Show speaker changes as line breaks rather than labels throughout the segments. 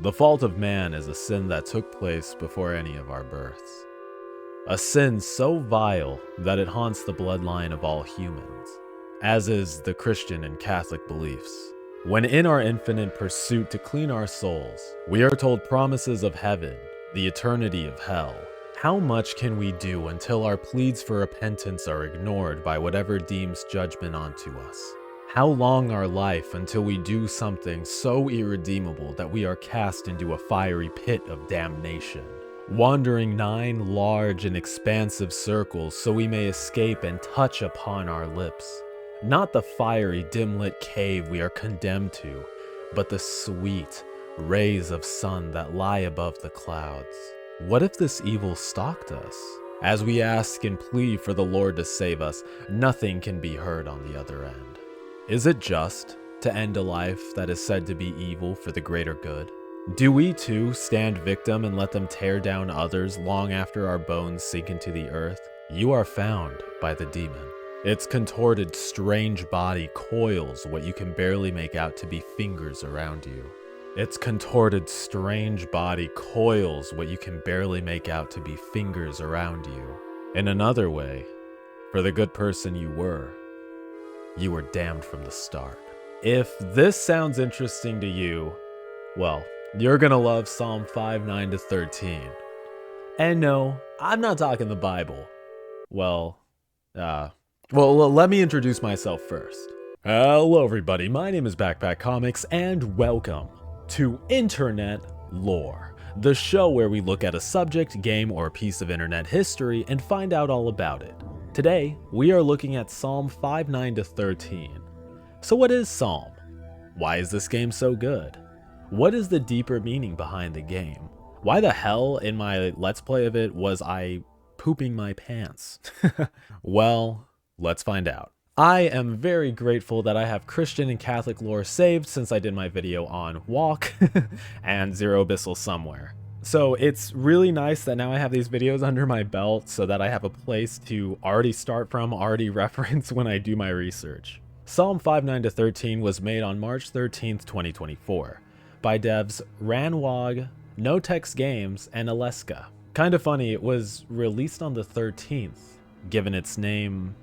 The fault of man is a sin that took place before any of our births. A sin so vile that it haunts the bloodline of all humans, as is the Christian and Catholic beliefs. When in our infinite pursuit to clean our souls, we are told promises of heaven, the eternity of hell. How much can we do until our pleas for repentance are ignored by whatever deems judgment onto us? How long our life until we do something so irredeemable that we are cast into a fiery pit of damnation, wandering 9 large and expansive circles so we may escape and touch upon our lips? Not the fiery, dim-lit cave we are condemned to, but the sweet rays of sun that lie above the clouds. What if this evil stalked us? As we ask and plead for the Lord to save us, nothing can be heard on the other end. Is it just to end a life that is said to be evil for the greater good? Do we too stand victim and let them tear down others long after our bones sink into the earth? You are found by the demon. Its contorted, strange body coils what you can barely make out to be fingers around you. Its contorted, strange body coils what you can barely make out to be fingers around you. In another way, for the good person you were damned from the start. If this sounds interesting to you, well, you're gonna love Psalm 5:9-13. And no, I'm not talking the Bible. Well, let me introduce myself first. Hello everybody, my name is Backpack Comics and welcome to Internet Lore, the show where we look at a subject, game, or piece of internet history and find out all about it. Today, we are looking at Psalm 5:9-13. So what is Psalm? Why is this game so good? What is the deeper meaning behind the game? Why the hell in my Let's Play of it was I pooping my pants? Well, let's find out. I am very grateful that I have Christian and Catholic lore saved since I did my video on Walk and Zero Abyssal Somewhere. So it's really nice that now I have these videos under my belt so that I have a place to already start from, already reference when I do my research. Psalm 5:9-13 was made on March 13th, 2024 by devs Ranwog, No Text Games, and Aleska. Kind of funny, it was released on the 13th, given its name,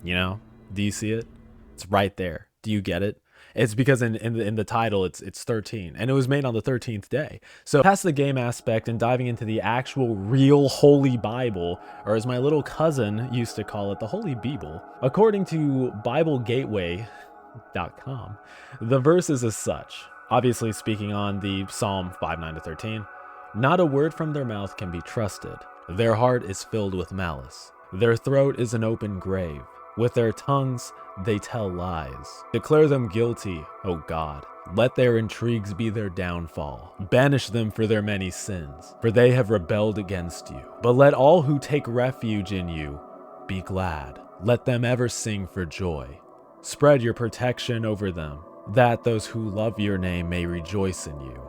you know? Do you see it? It's right there. Do you get it? It's because in the title, it's 13, and it was made on the 13th day. So past the game aspect and diving into the actual real Holy Bible, or as my little cousin used to call it, the Holy Bible, according to BibleGateway.com, the verse is as such, obviously speaking on the Psalm 5:9-13, not a word from their mouth can be trusted. Their heart is filled with malice. Their throat is an open grave. With their tongues, they tell lies. Declare them guilty, O God. Let their intrigues be their downfall. Banish them for their many sins, for they have rebelled against you. But let all who take refuge in you be glad. Let them ever sing for joy. Spread your protection over them, that those who love your name may rejoice in you.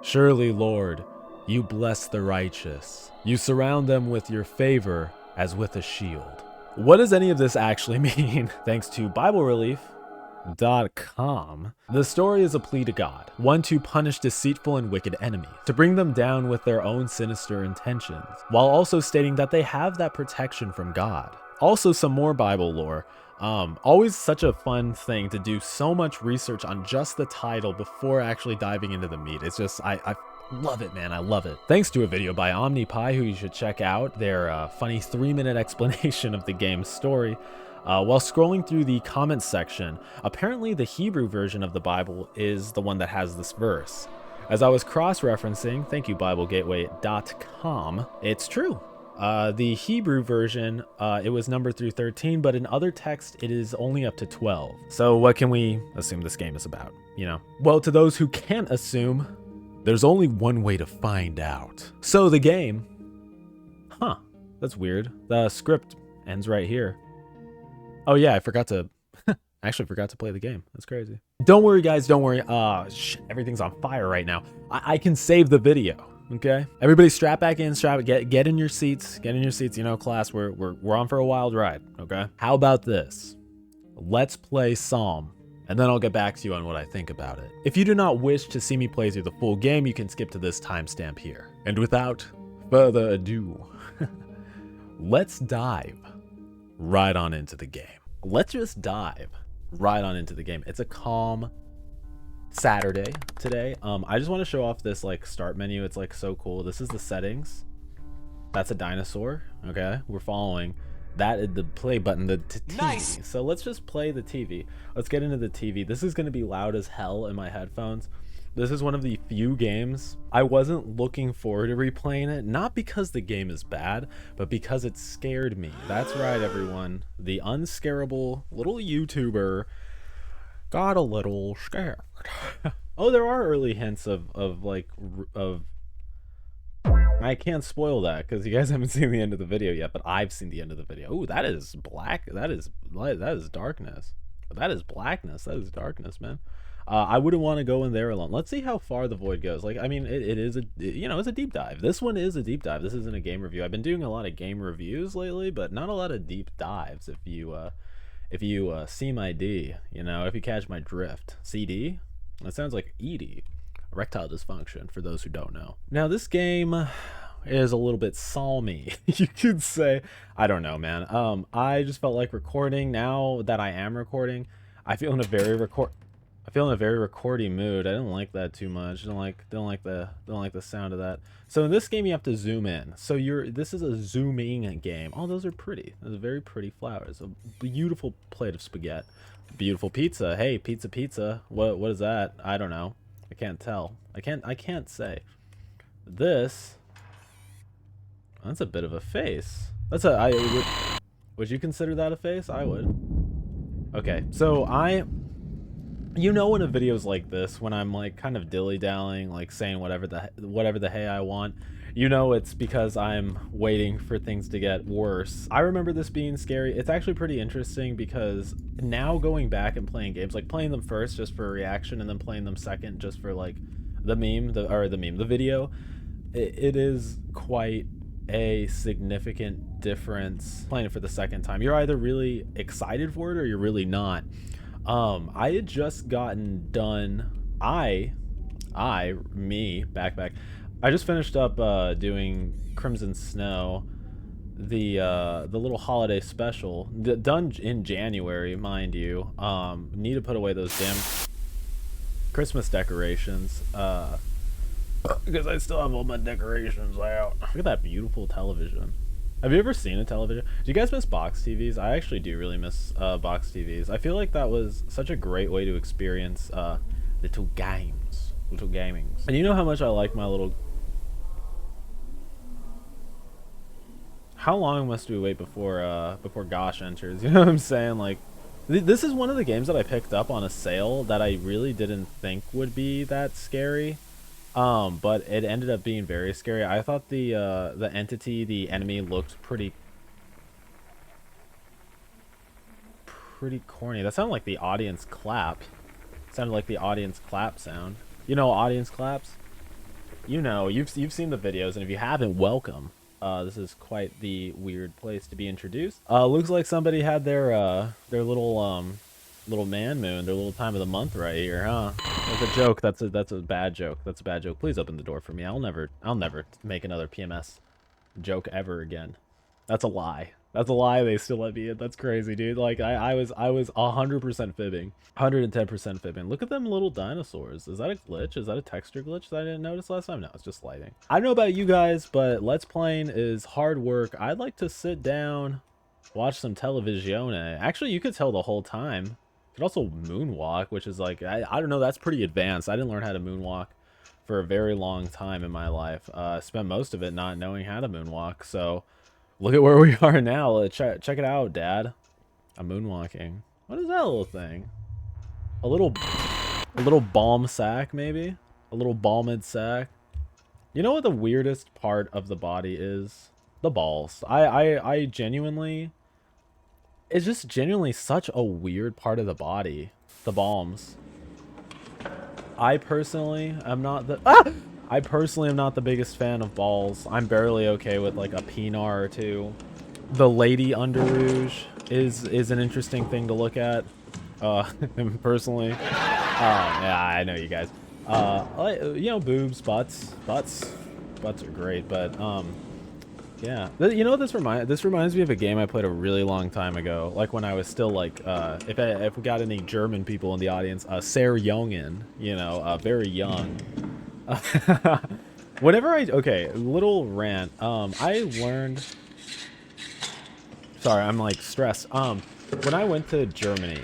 Surely, Lord, you bless the righteous. You surround them with your favor as with a shield. What does any of this actually mean? Thanks to BibleRelief.com, the story is a plea to God, one to punish deceitful and wicked enemies, to bring them down with their own sinister intentions, while also stating that they have that protection from God. Also some more Bible lore. Always such a fun thing to do so much research on just the title before actually diving into the meat. It's just, I love it, man. I love it. Thanks to a video by OmniPie, who you should check out, their funny 3-minute explanation of the game's story. While scrolling through the comments section, apparently the Hebrew version of the Bible is the one that has this verse. As I was cross-referencing, thank you BibleGateway.com, it's true. The Hebrew version, it was numbered through 13, but in other texts, it is only up to 12. So what can we assume this game is about, you know? Well, to those who can't assume, there's only one way to find out. So the game, that's weird. The script ends right here. Oh yeah, I forgot to play the game. That's crazy. Don't worry guys, don't worry. Everything's on fire right now. I can save the video, okay? Everybody strap back in, get in your seats, you know, class, we're on for a wild ride, okay? How about this? Let's play Psalm and then I'll get back to you on what I think about it. If you do not wish to see me play through the full game, you can skip to this timestamp here. And without further ado, let's dive right on into the game. Let's just dive right on into the game. It's a calm Saturday today. I just want to show off this like start menu. It's like so cool. This is the settings. That's a dinosaur. Okay, we're following that is the play button, the TV. Nice. So let's just play the TV. Let's get into the TV. This is going to be loud as hell in my headphones. This is one of the few games I wasn't looking forward to replaying it, not because the game is bad, but because it scared me. That's right, everyone. The unscarable little YouTuber got a little scared. Oh, there are early hints of I can't spoil that because you guys haven't seen the end of the video yet, but I've seen the end of the video. Oh, that is black. That is darkness. That is blackness. That is darkness, man. I wouldn't want to go in there alone. Let's see how far the void goes. Like, I mean, it is it's a deep dive. This one is a deep dive. This isn't a game review. I've been doing a lot of game reviews lately, but not a lot of deep dives. If you see my D, if you catch my drift. CD? That sounds like ED. Erectile dysfunction, for those who don't know. Now, this game is a little bit psalmy, you could say. I don't know, man. I just felt like recording. Now that I am recording, I feel in a very recordy mood. I didn't like that too much. Don't like the sound of that. So in this game, you have to zoom in. So this is a zooming game. Oh, those are pretty. Those are very pretty flowers. A beautiful plate of spaghetti. Beautiful pizza. Hey, pizza. What is that? I don't know. I can't tell. I can't say. That's a bit of a face. Would you consider that a face? I would. Okay, so in a videos like this, when I'm like kind of dilly-dallying, like saying whatever the hey I want, it's because I'm waiting for things to get worse. I remember this being scary. It's actually pretty interesting because now going back and playing games, like playing them first just for a reaction and then playing them second just for like the video, it is quite a significant difference playing it for the second time. You're either really excited for it or you're really not. I had just gotten done. I just finished up doing Crimson Snow, the little holiday special, done in January, mind you. Need to put away those damn Christmas decorations, because I still have all my decorations out. Look at that beautiful television. Have you ever seen a television? Do you guys miss box TVs? I actually do really miss box TVs. I feel like that was such a great way to experience little gamings. And you know how much I like my little... How long must we wait before Gosh enters? You know what I'm saying? Like, this is one of the games that I picked up on a sale that I really didn't think would be that scary. But it ended up being very scary. I thought the entity, the enemy, looked pretty corny. That sounded like the audience clap. Sounded like the audience clap sound. Audience claps? You've seen the videos, and if you haven't, welcome. This is quite the weird place to be introduced. Looks like somebody had their little man moon, their little time of the month right here, huh? That's a joke. That's a bad joke. That's a bad joke. Please open the door for me. I'll never make another PMS joke ever again. That's a lie. That's a lie. They still let me in. That's crazy, dude. Like I was 100% fibbing, 110% fibbing. Look at them little dinosaurs. Is that a glitch? Is that a texture glitch that I didn't notice last time? No, it's just lighting. I don't know about you guys, but Let's Playing is hard work. I'd like to sit down, watch some televisione. Actually, you could tell the whole time. You could also moonwalk, which is like, I don't know, that's pretty advanced. I didn't learn how to moonwalk for a very long time in my life. I spent most of it not knowing how to moonwalk, so look at where we are now. Check it out, Dad. I'm moonwalking. What is that little thing? A little balm sack, maybe? A little balmed sack. You know what the weirdest part of the body is? The balls. I genuinely... It's just genuinely such a weird part of the body. The balms. I personally am not the... I personally am not the biggest fan of balls. I'm barely okay with like a penar or two. The lady under rouge is an interesting thing to look at. personally. Yeah, I know you guys. You know, boobs, butts are great, but yeah. You know what this reminds me of a game I played a really long time ago, like when I was still like if we got any German people in the audience, sehr jungen, you know, very young. Whenever okay, little rant. I learned. Sorry, I'm like stressed. When I went to Germany,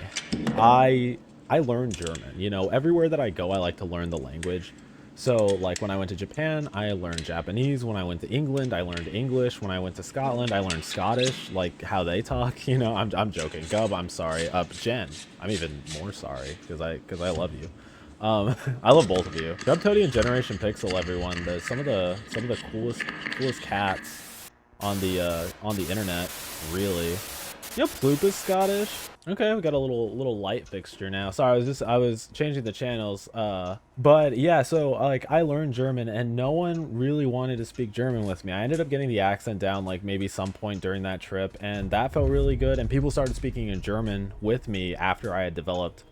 I learned German. You know, everywhere that I go, I like to learn the language. So, like when I went to Japan, I learned Japanese. When I went to England, I learned English. When I went to Scotland, I learned Scottish, like how they talk. You know, I'm joking. Gub, I'm sorry. Jen, I'm even more sorry because I love you. I love both of you. Gub Toady and Generation Pixel, everyone. Some of the coolest cats on the internet, really. You know, Ploop is Scottish. Okay, we got a little light fixture now. Sorry, I was changing the channels. But yeah, so like I learned German and no one really wanted to speak German with me. I ended up getting the accent down like maybe some point during that trip, and that felt really good. And people started speaking in German with me after I had developed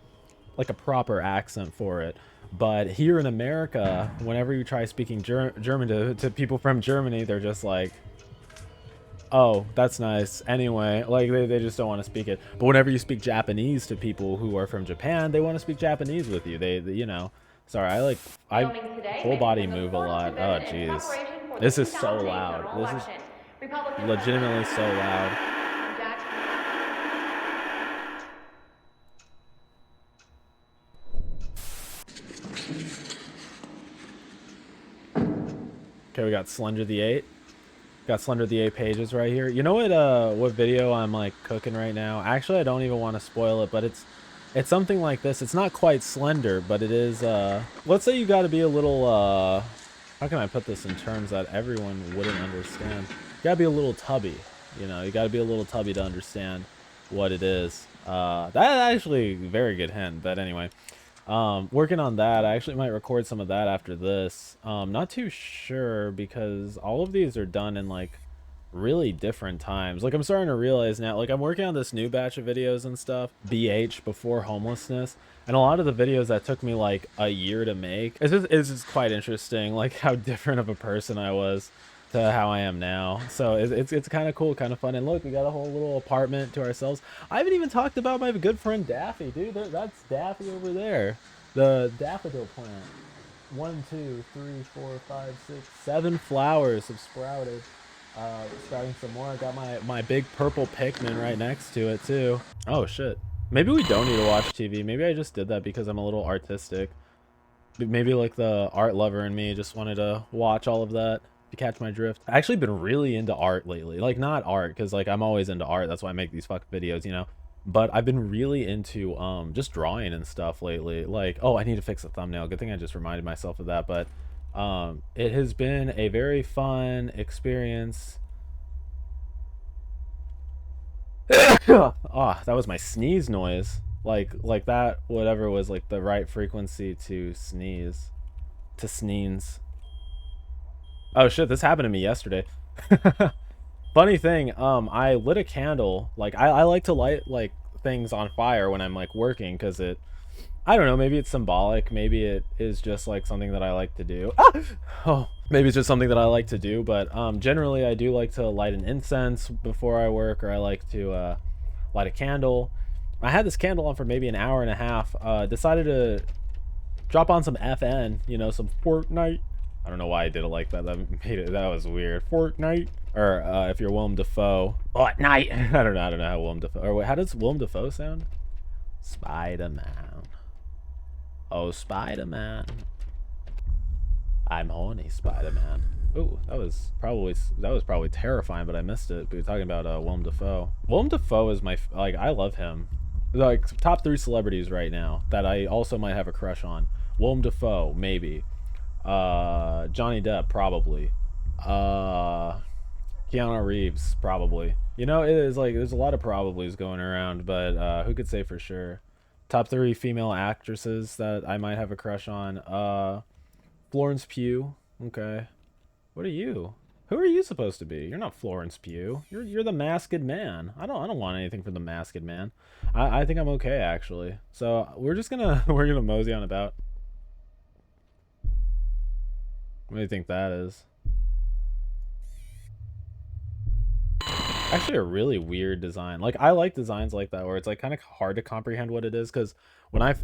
like a proper accent for it. But here in America, whenever you try speaking German to people from Germany, they're just like, oh, that's nice. Anyway, like they just don't want to speak it. But whenever you speak Japanese to people who are from Japan, they want to speak Japanese with you. They you know. Sorry, I
Filming today
full
makes
body
this an
move a
important
lot. Oh
revision in
jeez.
preparation for the
This is so
2008
loud.
general
This is
election. Republicans are
legitimately so loud.
from Jackson.
Okay, we got Slender the 8. Got Slender the 8 pages right here. You know what video I'm like cooking right now? Actually, I don't even want to spoil it, but it's something like this. It's not quite Slender, but it is let's say you got to be a little how can I put this in terms that everyone wouldn't understand? You got to be a little tubby, you know. You got to be a little tubby to understand what it is. That actually very good hint, but anyway. Working on that. I actually might record some of that after this. Not too sure because all of these are done in like really different times. Like I'm starting to realize now, like I'm working on this new batch of videos and stuff, BH before homelessness, and a lot of the videos that took me like a year to make. It's just quite interesting, like how different of a person I was to how I am now. So it's kind of cool, kind of fun. And look, we got a whole little apartment to ourselves. I haven't even talked about my good friend Daffy, dude. That's Daffy over there, the daffodil plant. 1, 2, 3, 4, 5, 6, 7 flowers have sprouted. Sprouting some more. I got my big purple Pikmin right next to it too. Oh shit. Maybe we don't need to watch TV. Maybe I just did that because I'm a little artistic. Maybe like the art lover in me just wanted to watch all of that. To catch my drift. I've actually been really into art lately. Like not art, because like I'm always into art. That's why I make these fuck videos, you know. But I've been really into just drawing and stuff lately. Like, oh, I need to fix the thumbnail. Good thing I just reminded myself of that. But it has been a very fun experience. Ah, that was my sneeze noise. Like that, whatever was like the right frequency to sneeze. To sneeze. Oh shit, this happened to me yesterday. Funny thing, I lit a candle. Like I like to light like things on fire when I'm like working because it I don't know, maybe it's symbolic, maybe it is just like something that I like to do. Ah! Oh, maybe it's just something that I like to do, but generally I do like to light an incense before I work, or I like to light a candle. I had this candle on for maybe an hour and a half. Decided to drop on some FN, you know, some Fortnite. I don't know why I did it like that. That was weird. Fortnite, or if you're Willem Dafoe, Fortnite. I don't know how Willem Dafoe. Or wait, how does Willem Dafoe sound? Spider-Man. Oh, Spider-Man. I'm horny, Spider-Man. Ooh, that was probably terrifying, but I missed it. We were talking about Willem Dafoe. Willem Dafoe is my like I love him. Like top 3 celebrities right now that I also might have a crush on. Willem Dafoe, maybe. Johnny Depp, probably. Keanu Reeves, probably. You know, it is like there's a lot of probablys going around, but who could say for sure? Top 3 female actresses that I might have a crush on. Florence Pugh. Okay. What are you? Who are you supposed to be? You're not Florence Pugh. You're the masked man. I don't want anything from the masked man. I think I'm okay actually. So we're just gonna we're gonna mosey on about. What do you think that is? Actually a really weird design. Like I like designs like that where it's like kind of hard to comprehend what it is because when I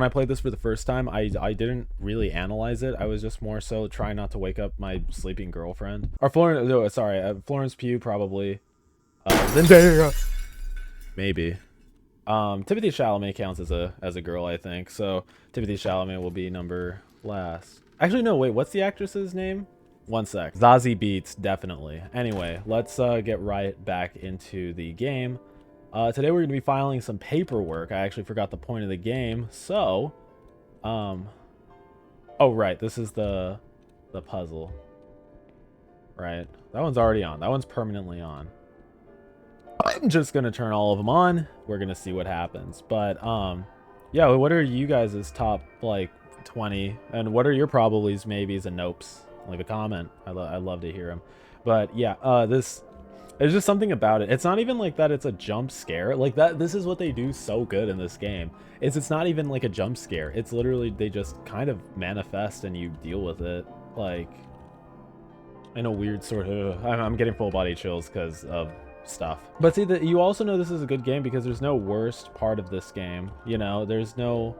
played this for the first time, I didn't really analyze it. I was just more so trying not to wake up my sleeping girlfriend. Or Florence, no, sorry, Florence Pugh probably. Zendaya, maybe. Timothy Chalamet counts as a girl, I think. So Timothy Chalamet will be number last. Actually, no, wait. What's the actress's name? One sec. Zazie Beetz, definitely. Anyway, let's get right back into the game. Today we're going to be filing some paperwork. I actually forgot the point of the game. So, oh right, this is the puzzle. Right, that one's already on. That one's permanently on. I'm just gonna turn all of them on. We're gonna see what happens. But yeah, what are you guys' top like 20? And what are your probablys, maybes, and nopes? Leave a comment. I'd love to hear them. But yeah, there's just something about it. It's not even like that it's a jump scare. Like that, this is what they do so good in this game. It's not even like a jump scare. It's literally they just kind of manifest and you deal with it. Like in a weird sort of, I'm getting full body chills because of stuff. But see, that you also know this is a good game because there's no worst part of this game. You know, there's no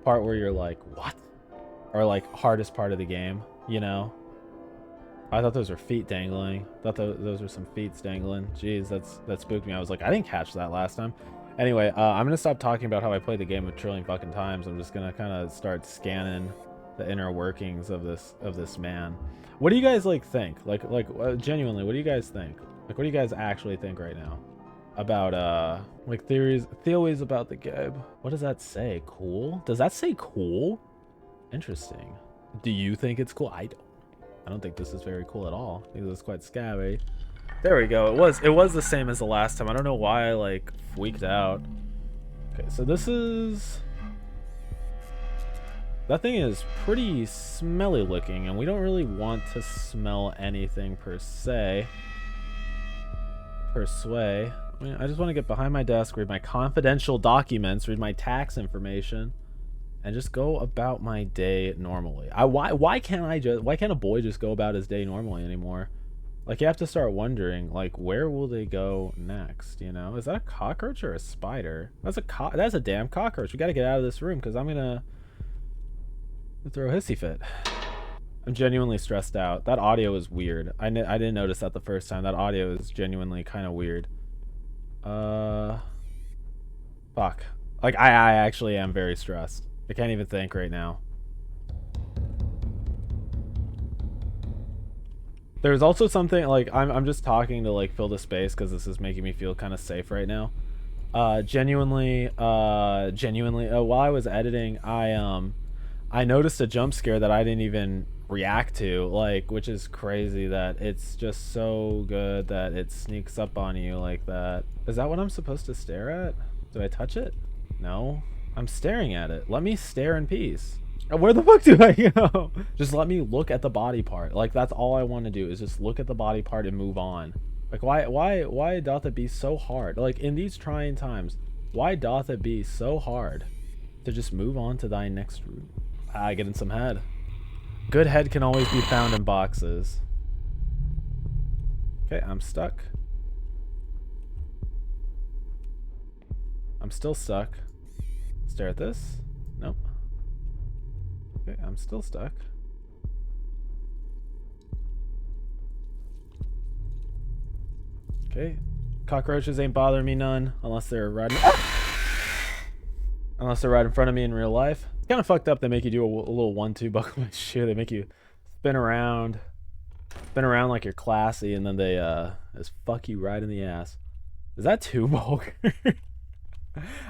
part where you're like, what? Or like hardest part of the game, you know? I thought those were feet dangling. I thought those were some feet dangling. Jeez, that spooked me. I was like, I didn't catch that last time. Anyway, I'm gonna stop talking about how I played the game a trillion fucking times. I'm just gonna kind of start scanning the inner workings of this man. What do you guys like think? Like genuinely, what do you guys think? Like, what do you guys actually think right now about like theories about the game? What does that say? Cool? Does that say cool? Interesting. Do you think it's cool? I don't think this is very cool at all. I think this is quite scabby. There we go. It was the same as the last time. I don't know why I like freaked out. Okay, so this is, that thing is pretty smelly looking, and we don't really want to smell anything per se. I mean, I just want to get behind my desk, read my confidential documents, read my tax information, and just go about my day normally. Why can't a boy just go about his day normally anymore? Like, you have to start wondering, like, where will they go next, you know? Is that a cockroach or a spider? That's a damn cockroach. We got to get out of this room because I'm gonna throw a hissy fit. I'm genuinely stressed out. That audio is weird. I didn't notice that the first time. That audio is genuinely kind of weird. Fuck. Like, I actually am very stressed. I can't even think right now. There's also something, like, I'm just talking to, like, fill the space because this is making me feel kind of safe right now. Genuinely, while I was editing, I noticed a jump scare that I didn't even react to, like, which is crazy that it's just so good that it sneaks up on you like that. Is that what I'm supposed to stare at? Did I touch it? No. I'm staring at it. Let me stare in peace. Where the fuck do I go? Just let me look at the body part. Like, that's all I want to do is just look at the body part and move on. Like, why doth it be so hard? Like, in these trying times, why doth it be so hard to just move on to thy next room? I get in some head. Good head can always be found in boxes. Okay, I'm stuck. I'm still stuck. Stare at this. Nope. Okay, I'm still stuck. Okay. Cockroaches ain't bothering me none unless they're right unless they're right in front of me in real life. It's kind of fucked up. They make you do a little 1-2 buckle my shoe. They make you spin around like you're classy, and then they just fuck you right in the ass. Is that too vulgar?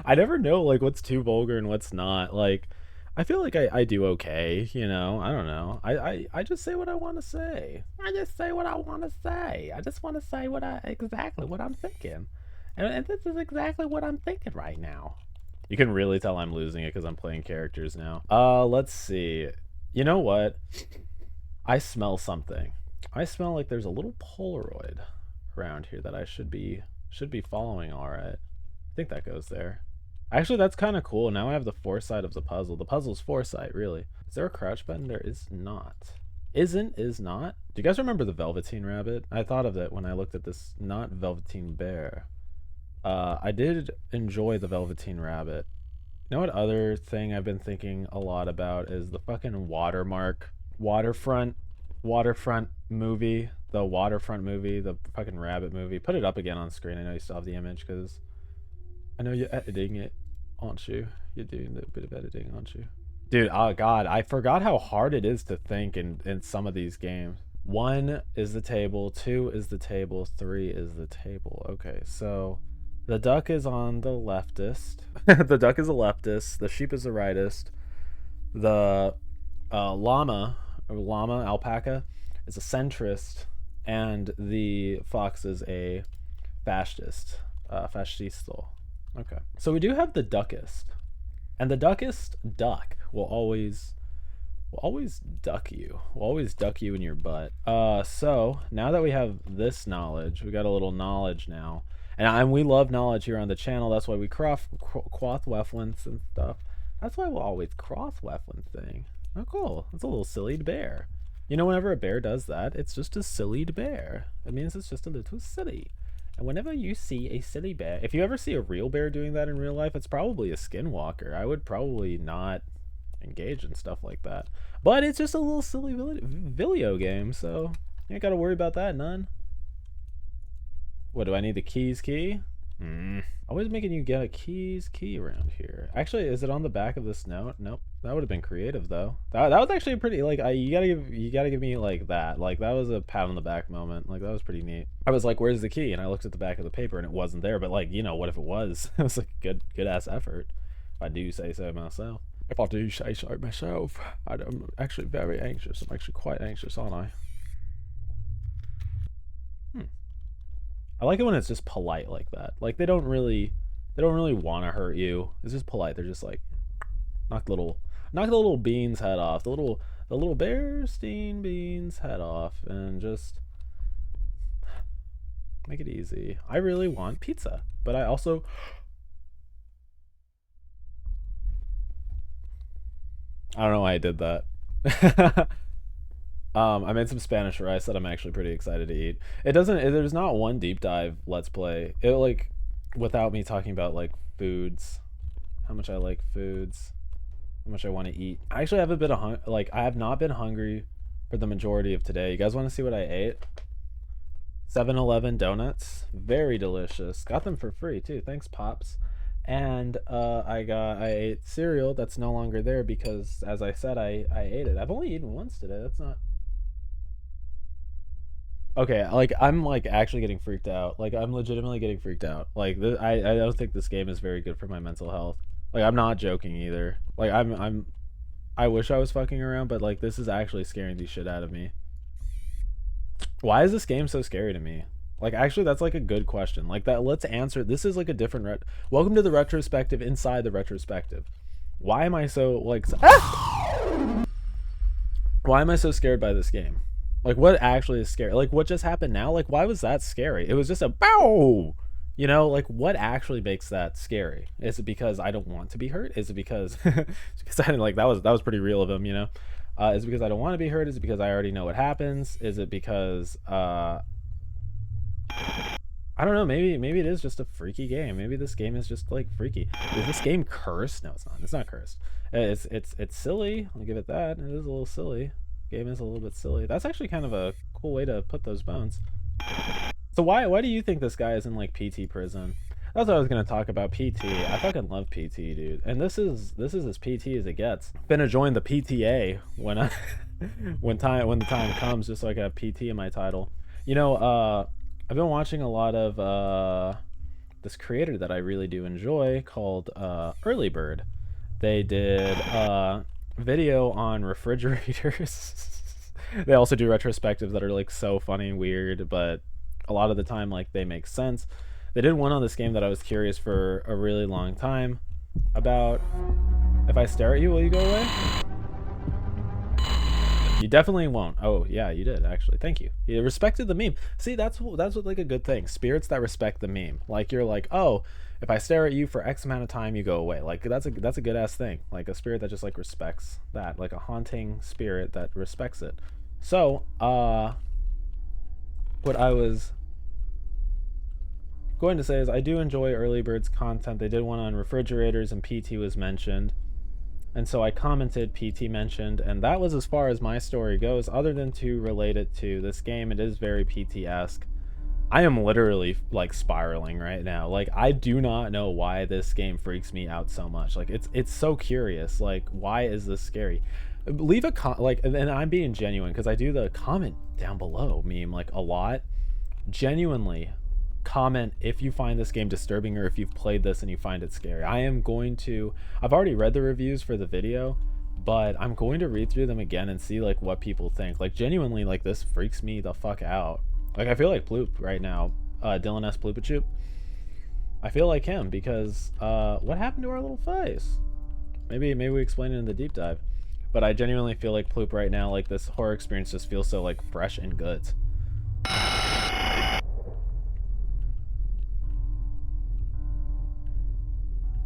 I never know like what's too vulgar and what's not. Like, I feel like I do okay, you know. I don't know. I just say what I want to say. I just say what I want to say. I just want to say exactly what I'm thinking, and this is exactly what I'm thinking right now. You can really tell I'm losing it because I'm playing characters now. Let's see. You know what? I smell something. I smell like there's a little Polaroid around here that I should be following. All right, I think that goes there. Actually, that's kind of cool. Now I have the foresight of the puzzle. The puzzle's foresight, really. Is there a crouch button? There is not. Isn't is not. Do you guys remember the Velveteen Rabbit? I thought of it when I looked at this. Not Velveteen Bear. I did enjoy the Velveteen Rabbit. You know what other thing I've been thinking a lot about is the fucking waterfront movie, the waterfront movie, the fucking rabbit movie. Put it up again on screen. I know you still have the image because I know you're editing it, aren't you? You're doing a bit of editing, aren't you? Dude, oh god, I forgot how hard it is to think in some of these games. 1 is the table, 2 is the table, 3 is the table. Okay, so the duck is on the leftist. The duck is the leftist. The sheep is the rightist. The alpaca, is a centrist, and the fox is a fascist, fascisto. Okay, so we do have the duckist, and the duckist duck will always duck you. Will always duck you in your butt. So now that we have this knowledge, we got a little knowledge now, and we love knowledge here on the channel. That's why we cross weflins and stuff. That's why we'll always cross weflin thing. Oh, cool. It's a little silly bear. You know, whenever a bear does that, it's just a silly bear. It means it's just a little silly. And whenever you see a silly bear, if you ever see a real bear doing that in real life, it's probably a skinwalker. I would probably not engage in stuff like that. But it's just a little silly video game, so you ain't got to worry about that, none. What, do I need the keys key? Always making you get a keys key around here. Actually, is it on the back of this note? Nope. That would have been creative though. That was actually pretty, like, you gotta give me like that. Like, that was a pat on the back moment. Like, that was pretty neat. I was like, where's the key? And I looked at the back of the paper and it wasn't there. But like, you know, what if it was? It was like a good ass effort, if I do say so myself. If I do say so myself. I'm actually very anxious. I'm actually quite anxious, aren't I? I like it when it's just polite like that. Like, they don't really want to hurt you. It's just polite. They're just like, knock the little bean's head off. The little Bearstein bean's head off, and just make it easy. I really want pizza, but I also I don't know why I did that. I made some Spanish rice that I'm actually pretty excited to eat. There's not one deep dive let's play. It, like, without me talking about like foods, how much I like foods, how much I want to eat. I actually have a bit of I have not been hungry for the majority of today. You guys want to see what I ate? 7-Eleven donuts, very delicious. Got them for free too. Thanks, Pops. And I ate cereal that's no longer there because, as I said, I ate it. I've only eaten once today. That's not okay. Like, I'm like actually getting freaked out. Like, I'm legitimately getting freaked out. Like, I don't think this game is very good for my mental health. Like, I'm not joking either. Like, I wish I was fucking around, but like, this is actually scaring the shit out of me. Why is this game so scary to me? Like, actually, that's like a good question. Like, that, let's answer. This is like a different welcome to the retrospective inside the retrospective. Why am I so like why am I so scared by this game? Like, what actually is scary? Like, what just happened now? Like, why was that scary? It was just a bow. You know, like, what actually makes that scary? Is it because I don't want to be hurt? Is it because because I didn't, like, that was pretty real of him, you know? Is it because I don't want to be hurt? Is it because I already know what happens? Is it because I don't know, maybe it is just a freaky game. Maybe this game is just like freaky. Is this game cursed? No, it's not. It's not cursed. It's silly. I'll give it that. It is a little silly. Game is a little bit silly. That's actually kind of a cool way to put those bones. So why do you think this guy is in like PT prison? That's what I was gonna talk about. PT. I fucking love PT, dude. And this is as PT as it gets. Finna join the PTA when when the time comes, just so I can have PT in my title. You know, I've been watching a lot of this creator that I really do enjoy called Early Bird. They did a video on refrigerators. They also do retrospectives that are like so funny and weird, but a lot of the time, like, they make sense. They did one on this game that I was curious for a really long time about. If I stare at you, will you go away? You definitely won't. Oh yeah, you did actually. Thank you. You respected the meme. See, that's what like a good thing. Spirits that respect the meme. Like you're like, oh, if I stare at you for X amount of time, you go away. Like that's a good ass thing. Like a spirit that just like respects that. Like a haunting spirit that respects it. So, what I was going to say is I do enjoy Early Bird's content. They did one on refrigerators and PT was mentioned. And so I commented, PT mentioned, and that was as far as my story goes, other than to relate it to this game. It is very PT-esque. I am literally like spiraling right now. Like I do not know why this game freaks me out so much. Like it's so curious. Like why is this scary? Leave a and I'm being genuine because I do the comment down below meme like a lot. Genuinely comment if you find this game disturbing or if you've played this and you find it scary. I've already read the reviews for the video, but I'm going to read through them again and see like what people think. Like genuinely, like this freaks me the fuck out. Like I feel like Ploop right now, Dylan S. Ploopachoop. I feel like him because what happened to our little face? Maybe we explain it in the deep dive. But I genuinely feel like Ploop right now, like this horror experience just feels so like fresh and good.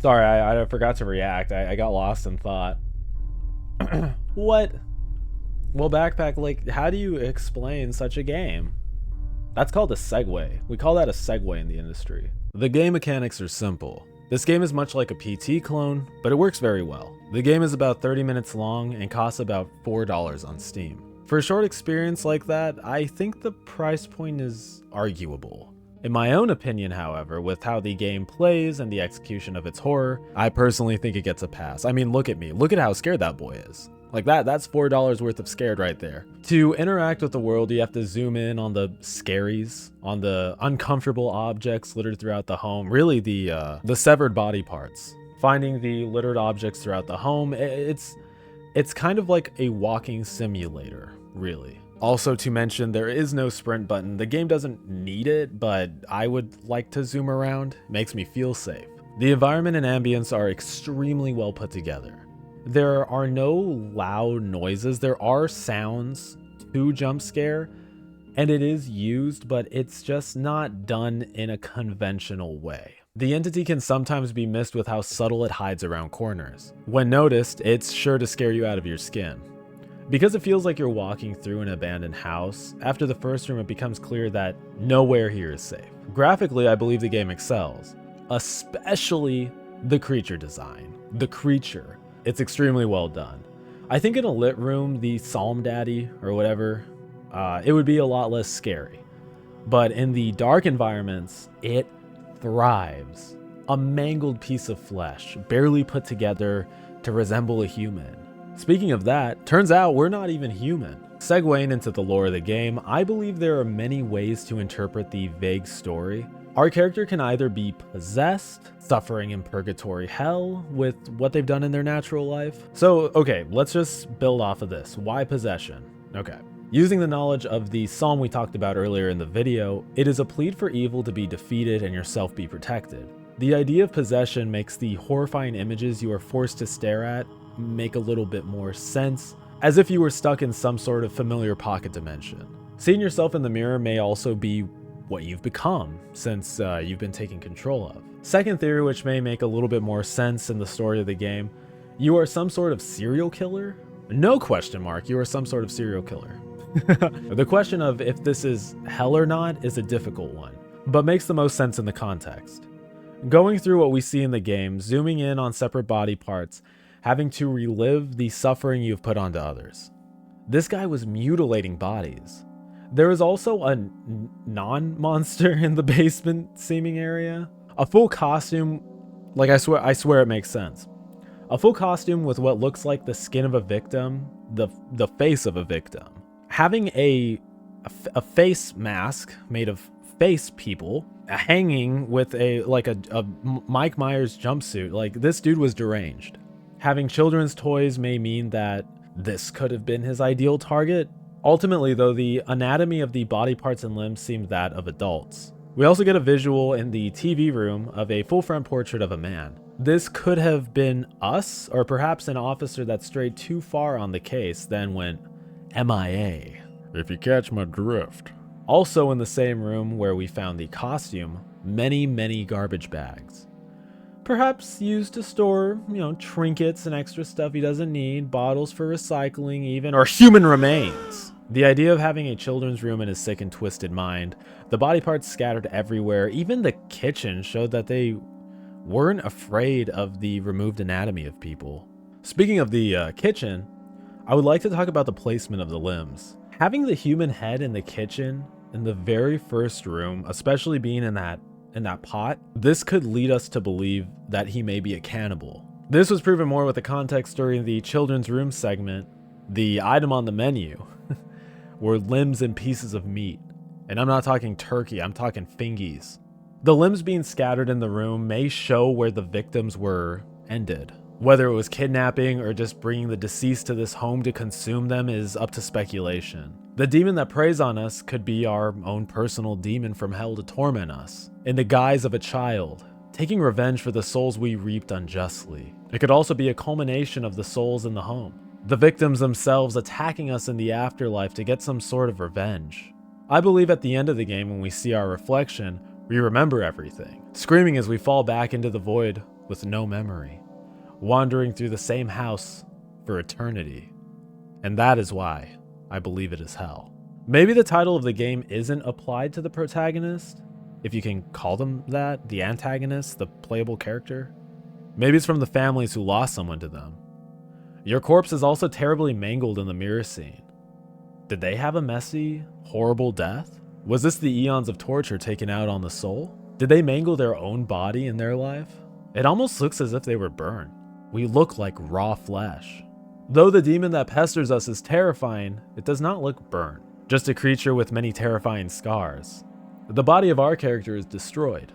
Sorry, I forgot to react. I got lost in thought. What? Well, Backpack, like, how do you explain such a game? That's called a segue. We call that a segue in the industry. The game mechanics are simple. This game is much like a PT clone, but it works very well. The game is about 30 minutes long and costs about $4 on Steam. For a short experience like that, I think the price point is arguable. In my own opinion, however, with how the game plays and the execution of its horror, I personally think it gets a pass. I mean, look at me. Look at how scared that boy is. Like that's $4 worth of scared right there. To interact with the world, you have to zoom in on the scaries, on the uncomfortable objects littered throughout the home, really the severed body parts. Finding the littered objects throughout the home, it's kind of like a walking simulator, really. Also to mention, there is no sprint button. The game doesn't need it, but I would like to zoom around. It makes me feel safe. The environment and ambience are extremely well put together. There are no loud noises. There are sounds to jump scare, and it is used, but it's just not done in a conventional way. The entity can sometimes be missed with how subtle it hides around corners. When noticed, it's sure to scare you out of your skin. Because it feels like you're walking through an abandoned house, after the first room it becomes clear that nowhere here is safe. Graphically, I believe the game excels, especially the creature design. The creature, it's extremely well done. I think in a lit room, the Psalm Daddy or whatever, it would be a lot less scary. But in the dark environments, it thrives. A mangled piece of flesh, barely put together to resemble a human. Speaking of that, turns out we're not even human. Segueing into the lore of the game, I believe there are many ways to interpret the vague story. Our character can either be possessed, suffering in purgatory hell with what they've done in their natural life. So, okay, let's just build off of this. Why possession? Okay. Using the knowledge of the psalm we talked about earlier in the video, it is a plead for evil to be defeated and yourself be protected. The idea of possession makes the horrifying images you are forced to stare at make a little bit more sense, as if you were stuck in some sort of familiar pocket dimension. Seeing yourself in the mirror may also be what you've become, since you've been taken control of. Second theory, which may make a little bit more sense in the story of the game, you are some sort of serial killer? No question mark, you are some sort of serial killer. The question of if this is hell or not is a difficult one, but makes the most sense in the context. Going through what we see in the game, zooming in on separate body parts, having to relive the suffering you've put onto others. This guy was mutilating bodies. There is also a non-monster in the basement seeming area. A full costume, like I swear it makes sense. A full costume with what looks like the skin of a victim, the face of a victim. Having a face mask made of face people hanging with a Mike Myers jumpsuit. Like this dude was deranged. Having children's toys may mean that this could have been his ideal target. Ultimately, though, the anatomy of the body parts and limbs seemed that of adults. We also get a visual in the TV room of a full front portrait of a man. This could have been us, or perhaps an officer that strayed too far on the case, then went MIA, if you catch my drift. Also in the same room where we found the costume, many garbage bags. Perhaps used to store, trinkets and extra stuff he doesn't need, bottles for recycling even, or human remains. The idea of having a children's room in his sick and twisted mind, the body parts scattered everywhere, even the kitchen showed that they weren't afraid of the removed anatomy of people. Speaking of the kitchen, I would like to talk about the placement of the limbs. Having the human head in the kitchen in the very first room, especially being in that pot, this could lead us to believe that he may be a cannibal. This was proven more with the context during the children's room segment. The item on the menu were limbs and pieces of meat. And I'm not talking turkey, I'm talking fingies. The limbs being scattered in the room may show where the victims were ended. Whether it was kidnapping or just bringing the deceased to this home to consume them is up to speculation. The demon that preys on us could be our own personal demon from hell to torment us, in the guise of a child, taking revenge for the souls we reaped unjustly. It could also be a culmination of the souls in the home, the victims themselves attacking us in the afterlife to get some sort of revenge. I believe at the end of the game, when we see our reflection, we remember everything, screaming as we fall back into the void with no memory, wandering through the same house for eternity. And that is why I believe it is hell. Maybe the title of the game isn't applied to the protagonist, if you can call them that, the antagonist, the playable character. Maybe it's from the families who lost someone to them. Your corpse is also terribly mangled in the mirror scene. Did they have a messy, horrible death? Was this the eons of torture taken out on the soul? Did they mangle their own body in their life? It almost looks as if they were burned. We look like raw flesh. Though the demon that pesters us is terrifying, it does not look burnt, just a creature with many terrifying scars. The body of our character is destroyed.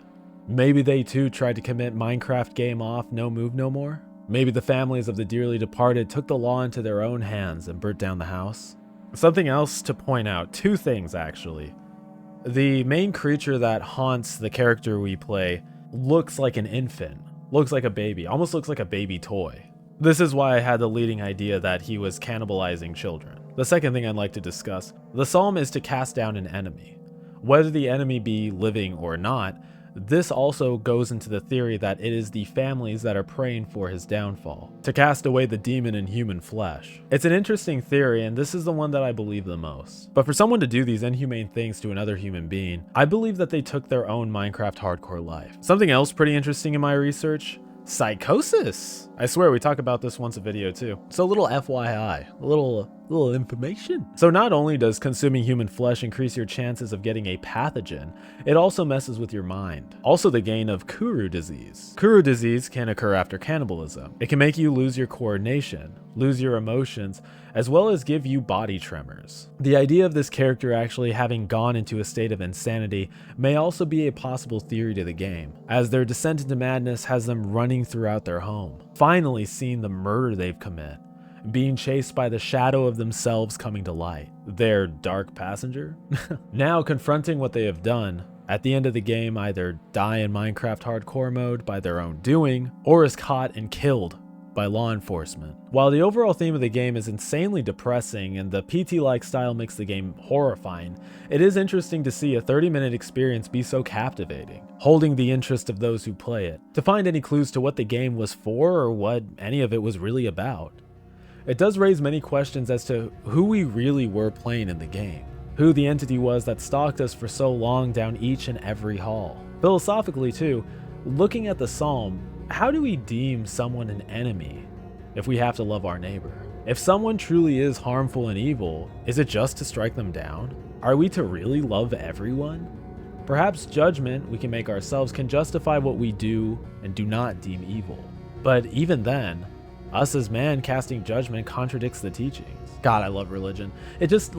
Maybe they too tried to commit Minecraft game off, no move no more? Maybe the families of the dearly departed took the law into their own hands and burnt down the house? Something else to point out, two things actually. The main creature that haunts the character we play looks like an infant, looks like a baby, almost looks like a baby toy. This is why I had the leading idea that he was cannibalizing children. The second thing I'd like to discuss, the psalm is to cast down an enemy. Whether the enemy be living or not, this also goes into the theory that it is the families that are praying for his downfall, to cast away the demon in human flesh. It's an interesting theory, and this is the one that I believe the most. But for someone to do these inhumane things to another human being, I believe that they took their own Minecraft hardcore life. Something else pretty interesting in my research, psychosis. I swear we talk about this once a video too. So a little FYI, a little information. So not only does consuming human flesh increase your chances of getting a pathogen, it also messes with your mind. Also the gain of Kuru disease. Kuru disease can occur after cannibalism. It can make you lose your coordination, lose your emotions, as well as give you body tremors. The idea of this character actually having gone into a state of insanity may also be a possible theory to the game, as their descent into madness has them running throughout their home, finally seeing the murder they've committed, being chased by the shadow of themselves coming to light, their dark passenger. Now confronting what they have done, at the end of the game either die in Minecraft hardcore mode by their own doing, or is caught and killed by law enforcement. While the overall theme of the game is insanely depressing and the PT-like style makes the game horrifying, it is interesting to see a 30-minute experience be so captivating, holding the interest of those who play it, to find any clues to what the game was for or what any of it was really about. It does raise many questions as to who we really were playing in the game, who the entity was that stalked us for so long down each and every hall. Philosophically too, looking at the psalm, how do we deem someone an enemy if we have to love our neighbor? If someone truly is harmful and evil, is it just to strike them down? Are we to really love everyone? Perhaps judgment we can make ourselves can justify what we do and do not deem evil. But even then, us as man casting judgment contradicts the teachings. God, I love religion. It just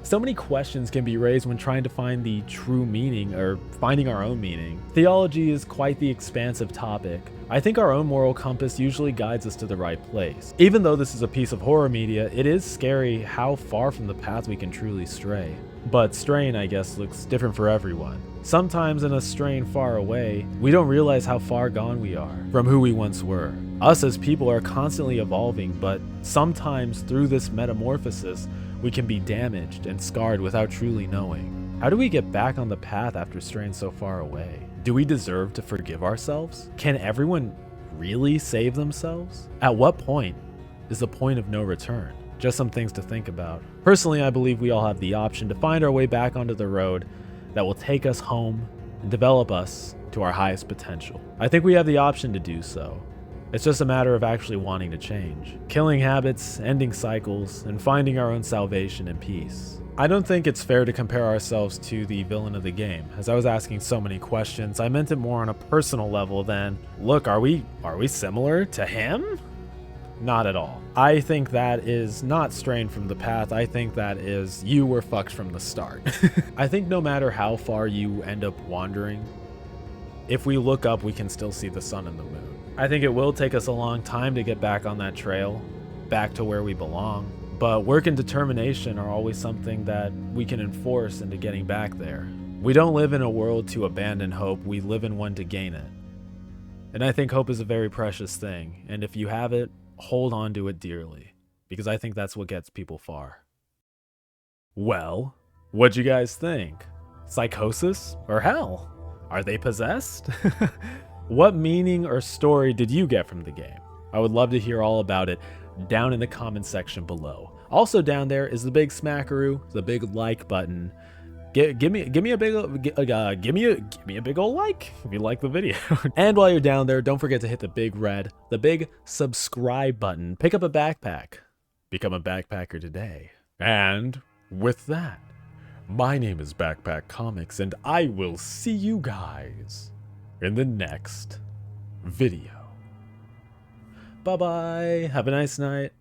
So many questions can be raised when trying to find the true meaning or finding our own meaning. Theology is quite the expansive topic. I think our own moral compass usually guides us to the right place. Even though this is a piece of horror media, it is scary how far from the path we can truly stray. But straying, I guess, looks different for everyone. Sometimes in us straying far away, we don't realize how far gone we are from who we once were. Us as people are constantly evolving, but sometimes through this metamorphosis, we can be damaged and scarred without truly knowing. How do we get back on the path after straying so far away? Do we deserve to forgive ourselves? Can everyone really save themselves? At what point is the point of no return? Just some things to think about. Personally, I believe we all have the option to find our way back onto the road that will take us home and develop us to our highest potential. I think we have the option to do so. It's just a matter of actually wanting to change. Killing habits, ending cycles, and finding our own salvation and peace. I don't think it's fair to compare ourselves to the villain of the game. As I was asking so many questions, I meant it more on a personal level than, look, are we similar to him? Not at all. I think that is not straying from the path. I think that is you were fucked from the start. I think no matter how far you end up wandering, if we look up, we can still see the sun and the moon. I think it will take us a long time to get back on that trail, back to where we belong. But work and determination are always something that we can enforce into getting back there. We don't live in a world to abandon hope. We live in one to gain it. And I think hope is a very precious thing. And if you have it, hold on to it dearly, because I think that's what gets people far. Well, what'd you guys think? Psychosis or hell? Are they possessed? What meaning or story did you get from the game? I would love to hear all about it down in the comment section below. Also down there is the big smackaroo, the big like button. Give me a big ol' like if you like the video. And while you're down there, don't forget to hit the big subscribe button. Pick up a backpack. Become a backpacker today. And with that, my name is Backpack Comics, and I will see you guys in the next video. Bye bye. Have a nice night.